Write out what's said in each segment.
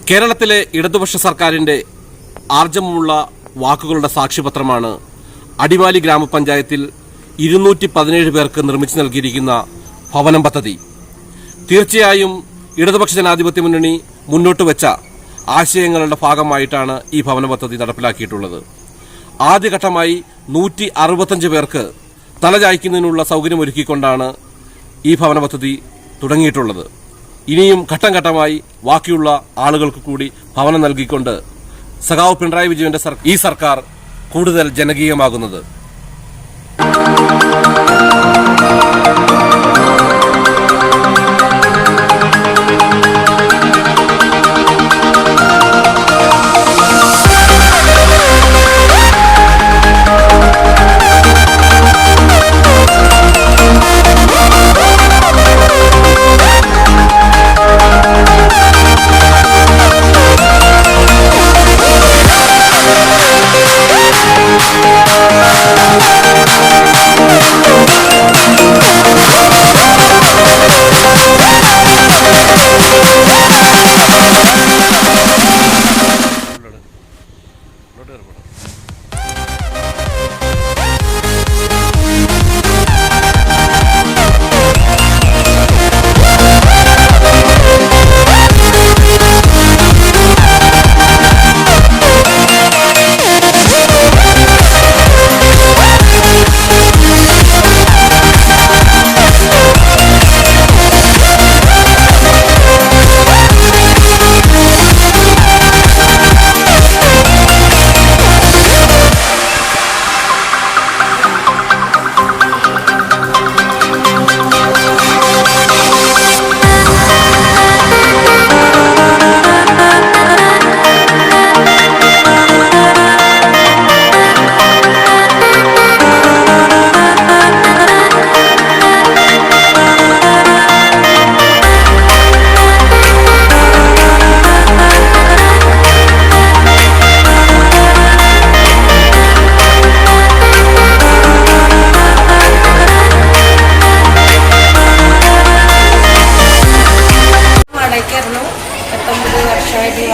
കേരളത്തിലെ ഇടതുപക്ഷ സർക്കാരിന്റെ ആർജവമുള്ള വാക്കുകളുടെ സാക്ഷ്യപത്രമാണ് അടിമാലി ഗ്രാമപഞ്ചായത്തിൽ 217 പേർക്ക് നിർമ്മിച്ചു നൽകിയിരിക്കുന്ന ഭവനം പദ്ധതി. തീർച്ചയായും ഇടതുപക്ഷ ജനാധിപത്യ മുന്നണി മുന്നോട്ട് വെച്ച ആശയങ്ങളുടെ ഭാഗമായിട്ടാണ് ഈ ഭവന പദ്ധതി നടപ്പിലാക്കിയിട്ടുള്ളത്. ആദ്യഘട്ടമായി 165 പേർക്ക് തലചായ്ക്കുന്നതിനുള്ള സൗകര്യമൊരുക്കിക്കൊണ്ടാണ് ഈ ഭവന പദ്ധതി തുടങ്ങിയിട്ടുള്ളത്. ഇനിയും ഘട്ടം ഘട്ടമായി ബാക്കിയുള്ള ആളുകൾക്ക് കൂടി ഭവനം നൽകിക്കൊണ്ട് സഖാവ് പിണറായി വിജയന്റെ ഈ സർക്കാർ കൂടുതൽ ജനകീയമാകുന്നത്.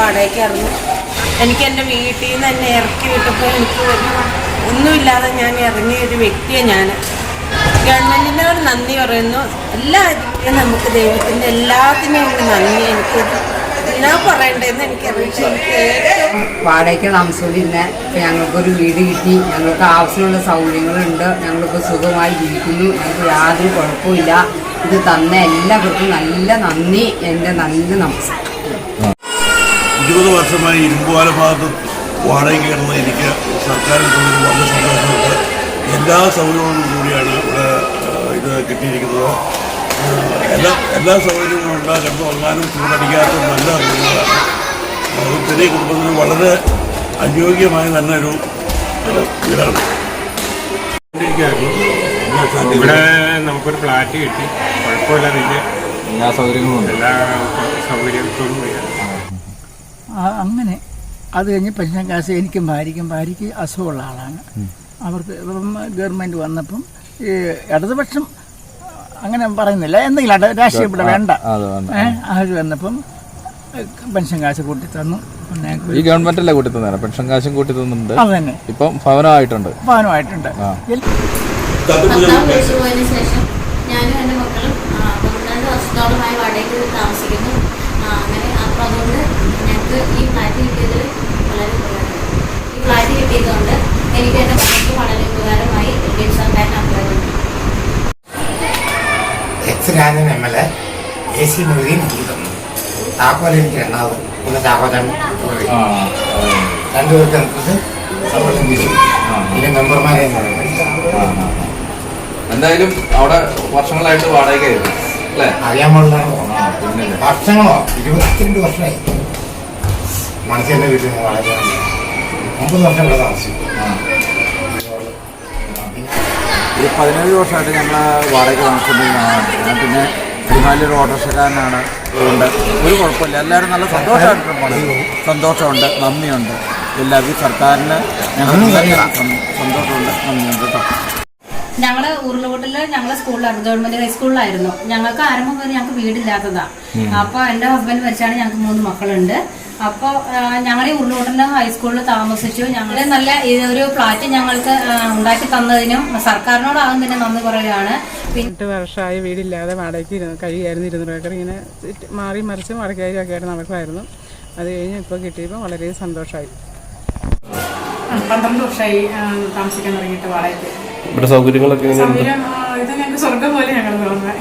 വാടകയ്ക്കായിരുന്നു. എനിക്ക് എൻ്റെ വീട്ടിൽ നിന്ന് എന്നെ ഇറക്കി വിട്ടപ്പോൾ എനിക്ക് ഒന്നുമില്ലാതെ ഞാൻ ഇറങ്ങിയ ഒരു വ്യക്തിയാണ് ഞാൻ. ഗവൺമെൻറ്റിനോട് നന്ദി പറയുന്നു. എല്ലാവർക്കും നമുക്ക് ദൈവത്തിൻ്റെ എല്ലാത്തിനും നന്ദി. എനിക്ക് എന്നാ പറയണ്ടതെന്ന് എനിക്കറിയില്ല. വാടകയ്ക്ക് താമസിച്ചിരുന്ന ഞങ്ങൾക്കൊരു വീട് കിട്ടി. ഞങ്ങൾക്ക് ആവശ്യമുള്ള സൗകര്യങ്ങളുണ്ട്. ഞങ്ങളിപ്പോൾ സുഖമായി ജീവിക്കുന്നു. ഞങ്ങൾക്ക് യാതൊരു കുഴപ്പമില്ല. ഇത് തന്ന എല്ലാവർക്കും നല്ല നന്ദി. എൻ്റെ നല്ല നമസ്കാരം. 20 വർഷമായി ഇരുമ്പുപാല ഭാഗത്ത് വാടകയ്ക്ക് കിടന്ന് എനിക്ക് സർക്കാരിൽ നിന്ന് വളരെ സന്തോഷമുണ്ട്. എല്ലാ സൗകര്യങ്ങളോടും കൂടിയാണ് ഇവിടെ ഇത് കിട്ടിയിരിക്കുന്നത്. എല്ലാ സൗകര്യങ്ങളും ഉണ്ട്. കിടന്നുറങ്ങാനും ചൂടടിക്കാത്ത നല്ല വീടുകളാണ്. ഒരു ചെറിയ കുടുംബത്തിന് വളരെ അനുയോഗ്യമായ നല്ലൊരു വീടാണ്. ഇവിടെ നമുക്കൊരു ഫ്ലാറ്റ് കിട്ടി. കുഴപ്പമില്ലാതെ എല്ലാ സൗകര്യങ്ങളും ഉണ്ട്. എല്ലാ സൗകര്യത്തോടും അങ്ങനെ അത് കഴിഞ്ഞ് പെൻഷൻ കാശ് എനിക്കും ഭാര്യയ്ക്ക് അസുഖമുള്ള ആളാണ്. അവർക്ക് ഗവൺമെൻറ് വന്നപ്പം ഈ ഇടതുപക്ഷം അങ്ങനെ പറയുന്നില്ല, എന്തെങ്കിലും രാഷ്ട്രീയം ഇവിടെ വേണ്ട, അവർ വന്നപ്പം പെൻഷൻ കാശ് കൂട്ടി തന്നു. ഈ ഗവൺമെന്റ് അല്ലേ കൂട്ടി തന്നെ പെൻഷൻ കാശും കൂട്ടി തന്നിട്ടുണ്ട്. അത് തന്നെ ഇപ്പം ഭവനമായിട്ടുണ്ട്. ശേഷം ഞാനും എൻ്റെ മക്കളും 12 വർഷത്തോളമായി വാടകയ്ക്ക് താമസിക്കുന്നു. അങ്ങനെ അപ്പം അതുകൊണ്ട് ഞങ്ങൾക്ക് ഈ ഫ്ലാറ്റ് കിട്ടിയതിൽ വളരെ ഉപകാരമാണ്. ഈ ഫ്ലാറ്റ് കിട്ടിയതുകൊണ്ട് എനിക്ക് എൻ്റെ മക്കൾക്ക് വളരെ ഉപകാരമായി. സർക്കാരിന് അഭിപ്രായം എക്സ്-രാജൻ MLA AC മൊയ്തീൻ തന്നു. താക്കോൽ എനിക്ക് രണ്ടാമത് ഒന്ന് താക്കോലാണ് രണ്ടുപേർക്ക് അനുസരിച്ച് സന്തോഷം തിരിച്ചു. പിന്നെ മെമ്പർമാരെ എന്തായാലും അവിടെ വർഷങ്ങളായിട്ട് വാടകയ്ക്കായിരുന്നു അല്ലേ? അറിയാമുള്ള വർഷങ്ങളോ 22 വർഷമായി മനുഷ്യൻ്റെ വീട്ടിൽ നിന്ന് വാടക 9 വർഷം ഇവിടെ താമസിക്കും. 17 വർഷമായിട്ട് ഞങ്ങൾ വാടക താമസിക്കുന്നതാണ്. ഞാൻ പിന്നെ അടിമാലിയൊരു ഓട്ടോറിക്ഷക്കാരനാണ്. അതുകൊണ്ട് ഒരു കുഴപ്പമില്ല. എല്ലാവരും നല്ല സന്തോഷമായിട്ടുണ്ട്. സന്തോഷമുണ്ട്, നന്ദിയുണ്ട്. എല്ലാവർക്കും സർക്കാരിന് സന്തോഷമുണ്ട്, നന്ദിയുണ്ട് കേട്ടോ. ഞങ്ങള് ഉരുളുകൂട്ടില് ഞങ്ങളെ സ്കൂളിലായിരുന്നു, ഗവൺമെന്റ് ഹൈസ്കൂളിലായിരുന്നു. ഞങ്ങൾക്ക് ആരംഭം വരെ ഞങ്ങൾക്ക് വീടില്ലാത്തതാ. അപ്പൊ എന്റെ ഹസ്ബൻഡ് മരിച്ചാണ്. ഞങ്ങൾക്ക് 3 മക്കളുണ്ട്. അപ്പോൾ ഞങ്ങൾ ഈ ഉരുളോട്ടൻ്റെ ഹൈസ്കൂളിൽ താമസിച്ചു. ഞങ്ങൾ നല്ല ഒരു ഫ്ലാറ്റ് ഞങ്ങൾക്ക് ഉണ്ടാക്കി തന്നതിനും സർക്കാരിനോടാകും തന്നെ നന്ദി പറയുകയാണ്. 8 വർഷമായി വീടില്ലാതെ വാടകയ്ക്ക് കഴിയായിരുന്നു. 200 ഏക്കർ ഇങ്ങനെ മാറി മറിച്ചും വാടകയ്ക്കും ഒക്കെ ആയിട്ട് നടക്കുമായിരുന്നു. അത് കഴിഞ്ഞ് ഇപ്പോൾ കിട്ടിയപ്പോൾ വളരെ സന്തോഷമായി. 12 വർഷമായി താമസിക്കാൻ തുടങ്ങിയിട്ട് വാടകയ്ക്ക്. ഇവിടെ സൗകര്യങ്ങളൊക്കെ സൗകര്യം ഇത് ഞങ്ങൾക്ക് സ്വർഗം പോലെ ഞങ്ങൾ തോന്നുന്നത്.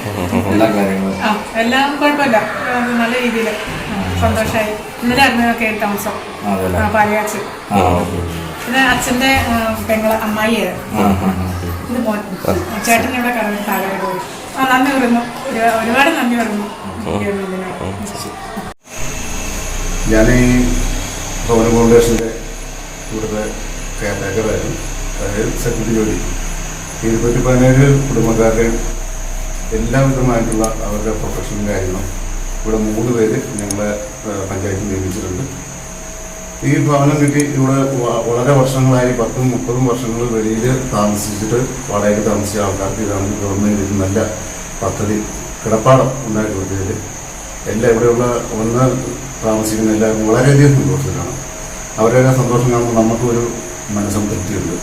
എല്ലാം കുഴപ്പമില്ല, നല്ല രീതിയിൽ സന്തോഷമായി. ഇന്നലെ ആയിരുന്നു കയറി താമസം പാലയാച്ച്. പിന്നെ അച്ഛൻ്റെ പെങ്ങള് അമ്മായിയായിരുന്നു. ഇത് മോൻ ചേട്ടനിവിടെ കടന്ന് താഴെ പോയി. നന്ദി പറയുന്നു, ഒരുപാട് നന്ദി പറയുന്നു ഗവൺമെന്റിന്. ഞാൻ ഈ ഭവന ഫൗണ്ടേഷൻ്റെ ഇവിടുത്തെ കെയർടേക്കറായിരുന്നു, അതായത് സെക്യൂരിറ്റി ജോലി. 217 കുടുംബക്കാരുടെ എല്ലാവിധമായിട്ടുള്ള അവരുടെ പ്രൊഫഷണൽ കാര്യങ്ങളും ഇവിടെ 3 പേര് ഞങ്ങളെ പഞ്ചായത്തിൽ നിയമിച്ചിട്ടുണ്ട്. ഈ ഭവനം കിട്ടി ഇവിടെ വളരെ വർഷങ്ങളായി 10-30 വർഷങ്ങൾ വെളിയിൽ താമസിച്ചിട്ട് വാടകയ്ക്ക് താമസിച്ച ആൾക്കാർക്ക് ഇതാണ് ഗവൺമെൻറ് നല്ല പദ്ധതി കിടപ്പാടം ഉണ്ടാക്കി കൊടുത്തതിൽ എല്ലാം ഇവിടെയുള്ള വന്ന് താമസിക്കുന്ന എല്ലാവരും വളരെയധികം സന്തോഷത്തിലാണ്. അവരുടെ സന്തോഷം കാണുമ്പോൾ നമുക്കൊരു മനസ്സംതൃപ്തിയുണ്ട്.